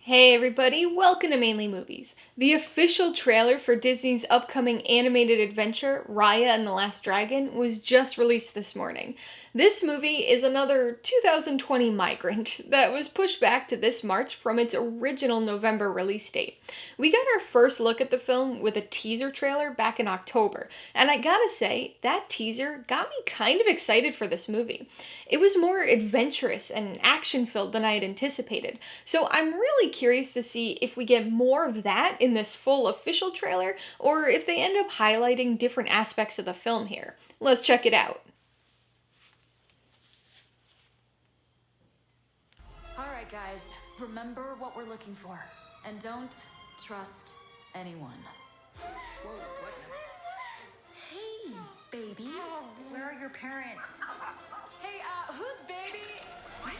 Hey everybody, welcome to Mainly Movies. The official trailer for Disney's upcoming animated adventure, Raya and the Last Dragon, was just released this morning. This movie is another 2020 migrant that was pushed back to this March from its original November release date. We got our first look at the film with a teaser trailer back in October, and I gotta say, that teaser got me kind of excited for this movie. It was more adventurous and action-filled than I had anticipated, so I'm really curious to see if we get more of that in this full official trailer, or if they end up highlighting different aspects of the film here. Let's check it out. Alright guys, remember what we're looking for. And don't trust anyone. Whoa, what? Hey, baby. Where are your parents? Hey, who's baby? What?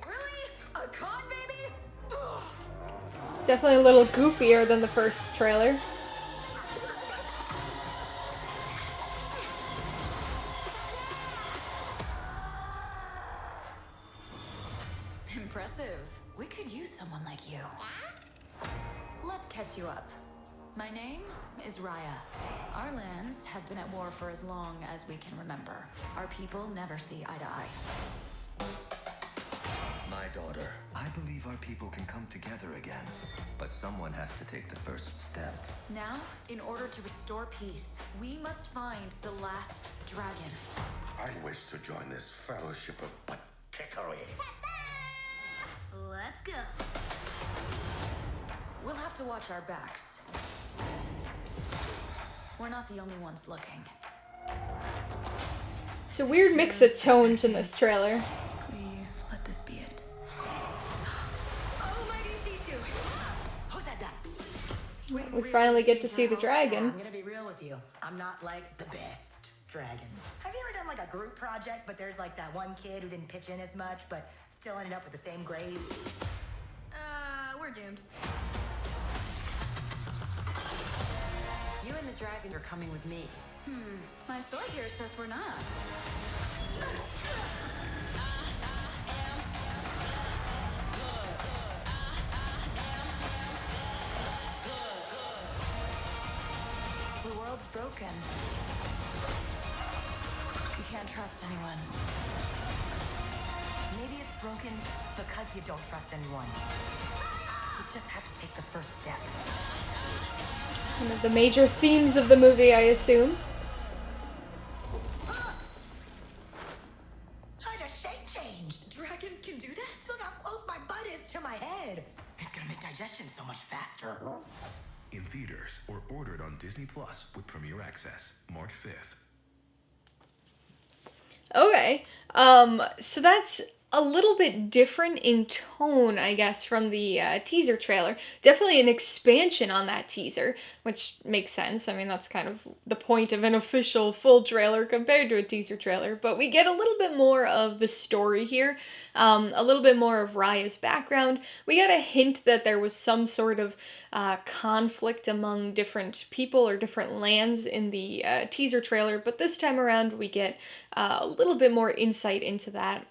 Really? A con baby? Definitely a little goofier than the first trailer. Impressive. We could use someone like you. Let's catch you up. My name is Raya. Our lands have been at war for as long as we can remember. Our people never see eye to eye. My daughter, I believe our people can come together again, but someone has to take the first step. Now, in order to restore peace, we must find the last dragon. I wish to join this fellowship of butt-kickery. Let's go. We'll have to watch our backs. We're not the only ones looking. It's a weird mix of tones in this trailer. Please let this be it. Oh, mighty Sisu! Who said that? We finally get to see the dragon. I'm gonna be real with you. I'm not like the best dragon. Have you ever done like a group project, but there's like that one kid who didn't pitch in as much, but still ended up with the same grade? We're doomed. You and the dragon are coming with me. My sword here says we're not. The world's broken. You can't trust anyone. Maybe it's broken because you don't trust anyone. You just have to take the first step. One of the major themes of the movie, I assume. I just shape changed. Dragons can do that? Look how close my butt is to my head. It's gonna make digestion so much faster. In theaters or ordered on Disney Plus with Premier Access, March 5th. Okay, so that's a little bit different in tone, I guess, from the teaser trailer. Definitely an expansion on that teaser, which makes sense. I mean, that's kind of the point of an official full trailer compared to a teaser trailer. But we get a little bit more of the story here, a little bit more of Raya's background. We got a hint that there was some sort of conflict among different people or different lands in the teaser trailer, but this time around we get a little bit more insight into that.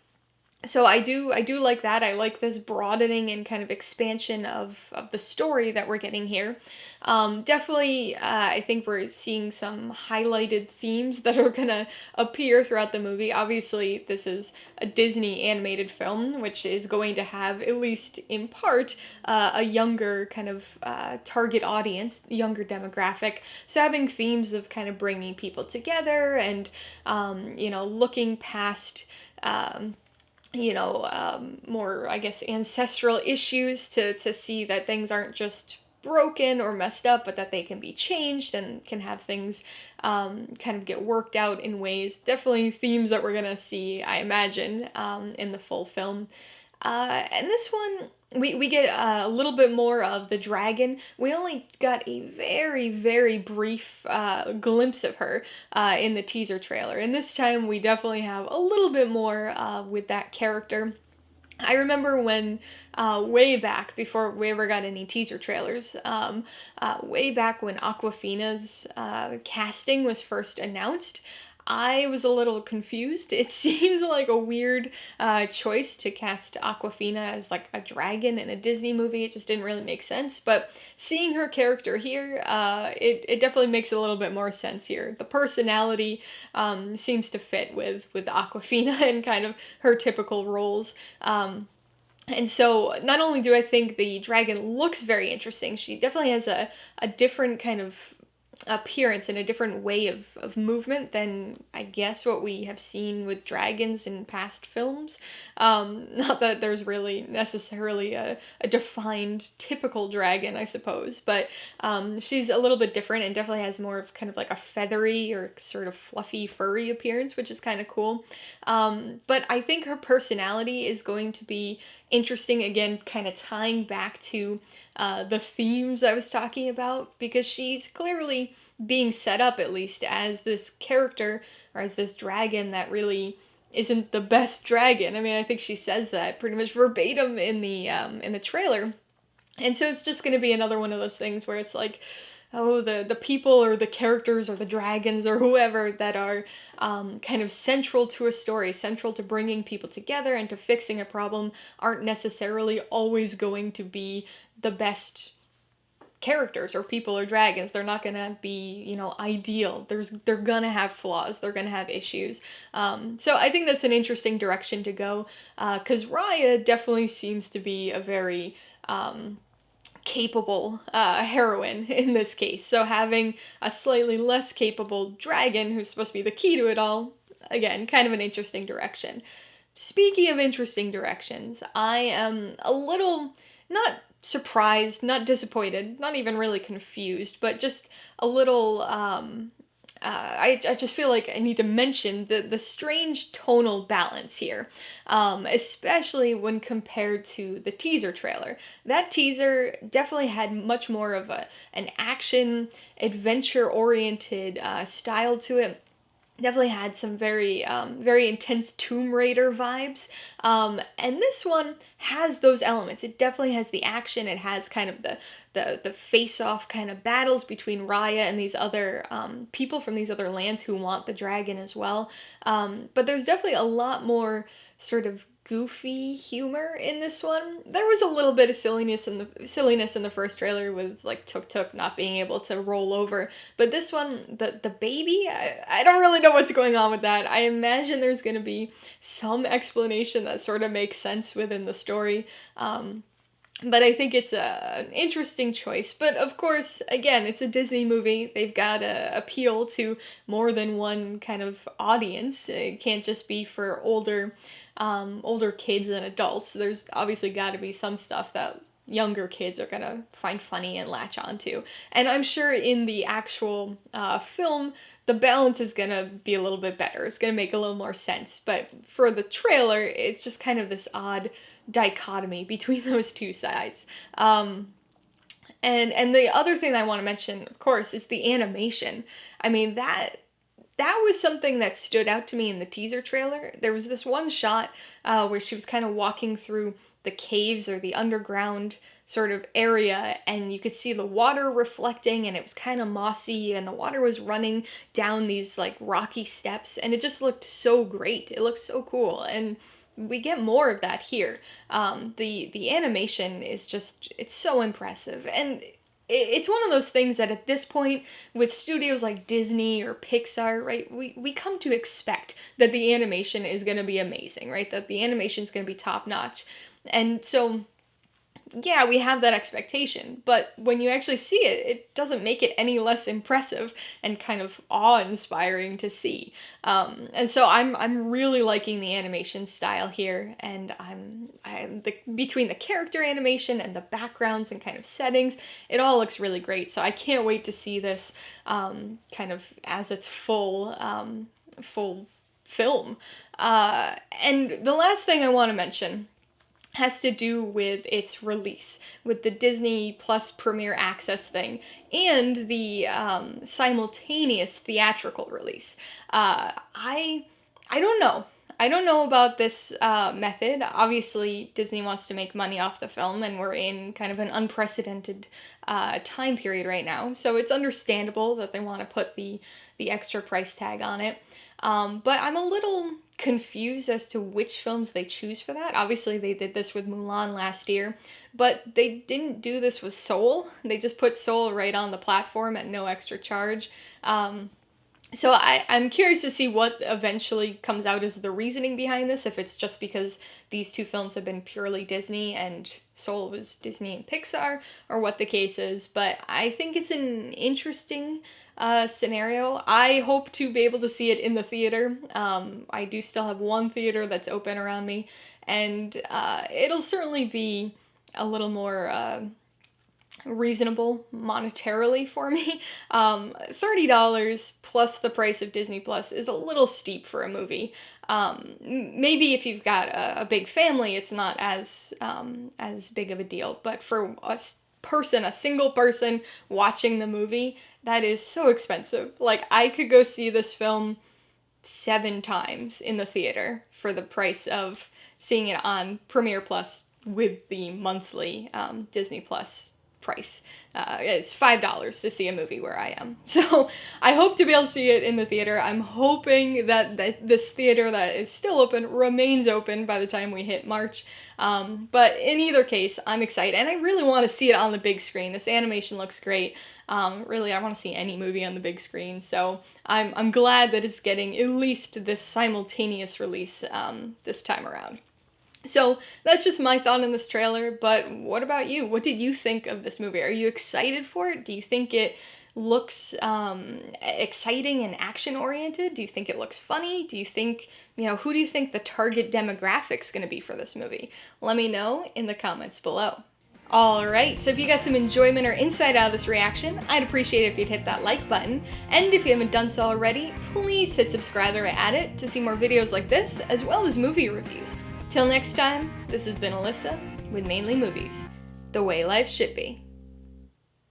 So I do like that. I like this broadening and kind of expansion of the story that we're getting here. Definitely, I think we're seeing some highlighted themes that are gonna appear throughout the movie. Obviously, this is a Disney animated film, which is going to have, at least in part, a younger kind of target audience, younger demographic. So having themes of kind of bringing people together and, looking past more, I guess, ancestral issues to see that things aren't just broken or messed up, but that they can be changed and can have things kind of get worked out in ways. Definitely themes that we're gonna see, I imagine, in the full film. And this one, we get a little bit more of the dragon. We only got a very, very brief glimpse of her in the teaser trailer. And this time we definitely have a little bit more with that character. I remember when, way back, before we ever got any teaser trailers, way back when Awkwafina's casting was first announced, I was a little confused. It seemed like a weird choice to cast Awkwafina as like a dragon in a Disney movie. It just didn't really make sense. But seeing her character here, it definitely makes a little bit more sense here. The personality seems to fit with Awkwafina and kind of her typical roles. And so, not only do I think the dragon looks very interesting, she definitely has a different kind of appearance and a different way of movement than I guess what we have seen with dragons in past films. Not that there's really necessarily a defined typical dragon, I suppose, but she's a little bit different and definitely has more of kind of like a feathery or sort of fluffy, furry appearance, which is kind of cool. But I think her personality is going to be interesting, again, kind of tying back to the themes I was talking about, because she's clearly being set up, at least, as this character or as this dragon that really isn't the best dragon. I mean, I think she says that pretty much verbatim in the trailer. And so it's just going to be another one of those things where it's like, oh, the people or the characters or the dragons or whoever that are kind of central to a story, central to bringing people together and to fixing a problem, aren't necessarily always going to be the best characters or people or dragons. They're not gonna be, ideal. They're gonna have flaws. They're gonna have issues. So I think that's an interesting direction to go, because Raya definitely seems to be a very capable heroine in this case. So having a slightly less capable dragon who's supposed to be the key to it all, again, kind of an interesting direction. Speaking of interesting directions, I am a little, not surprised, not disappointed, not even really confused, but just a little, I just feel like I need to mention the strange tonal balance here, especially when compared to the teaser trailer. That teaser definitely had much more of an action, adventure-oriented style to it. Definitely had some very very intense Tomb Raider vibes, and this one has those elements. It definitely has the action. It has kind of the face-off kind of battles between Raya and these other people from these other lands who want the dragon as well. But there's definitely a lot more sort of goofy humor in this one. There was a little bit of silliness in the first trailer with like Tuk Tuk not being able to roll over, but this one, the baby, I don't really know what's going on with that. I imagine there's going to be some explanation that sort of makes sense within the story. But I think it's an interesting choice. But of course, again, it's a Disney movie. They've got to appeal to more than one kind of audience. It can't just be for older kids and adults. There's obviously got to be some stuff that younger kids are going to find funny and latch onto. And I'm sure in the actual film, the balance is going to be a little bit better. It's going to make a little more sense. But for the trailer, it's just kind of this odd dichotomy between those two sides. And the other thing I want to mention, of course, is the animation. I mean, that was something that stood out to me in the teaser trailer. There was this one shot where she was kind of walking through the caves or the underground sort of area, and you could see the water reflecting, and it was kind of mossy, and the water was running down these like rocky steps, and it just looked so great. It looked so cool, and we get more of that here. The animation is just, it's so impressive, and it's one of those things that at this point, with studios like Disney or Pixar, right, we come to expect that the animation is going to be amazing, right, that the animation is going to be top-notch. And so, yeah, we have that expectation, but when you actually see it, it doesn't make it any less impressive and kind of awe-inspiring to see. And so I'm really liking the animation style here, and between the character animation and the backgrounds and kind of settings, it all looks really great. So I can't wait to see this kind of as its full film. And the last thing I want to mention has to do with its release, with the Disney Plus Premier Access thing, and the simultaneous theatrical release. I don't know. I don't know about this method. Obviously, Disney wants to make money off the film, and we're in kind of an unprecedented time period right now, so it's understandable that they want to put the extra price tag on it. But I'm a little confused as to which films they choose for that. Obviously, they did this with Mulan last year, but they didn't do this with Soul. They just put Soul right on the platform at no extra charge. So I'm curious to see what eventually comes out as the reasoning behind this, if it's just because these two films have been purely Disney and Soul was Disney and Pixar, or what the case is. But I think it's an interesting scenario. I hope to be able to see it in the theater. I do still have one theater that's open around me, and it'll certainly be a little more reasonable monetarily for me. $30 plus the price of Disney Plus is a little steep for a movie. Maybe if you've got a big family, it's not as big of a deal. But for a single person watching the movie, that is so expensive. Like, I could go see this film 7 times in the theater for the price of seeing it on Premiere Plus with the monthly Disney Plus price. It's $5 to see a movie where I am. So I hope to be able to see it in the theater. I'm hoping that this theater that is still open remains open by the time we hit March. But in either case, I'm excited. And I really want to see it on the big screen. This animation looks great. Really, I want to see any movie on the big screen. So I'm glad that it's getting at least this simultaneous release this time around. So that's just my thought on this trailer, but what about you? What did you think of this movie? Are you excited for it? Do you think it looks exciting and action-oriented? Do you think it looks funny? Do you think, who do you think the target demographic's going to be for this movie? Let me know in the comments below. Alright, so if you got some enjoyment or insight out of this reaction, I'd appreciate it if you'd hit that like button, and if you haven't done so already, please hit subscribe or add it to see more videos like this, as well as movie reviews. Till next time, this has been Alyssa with Mainely Movies, the way life should be.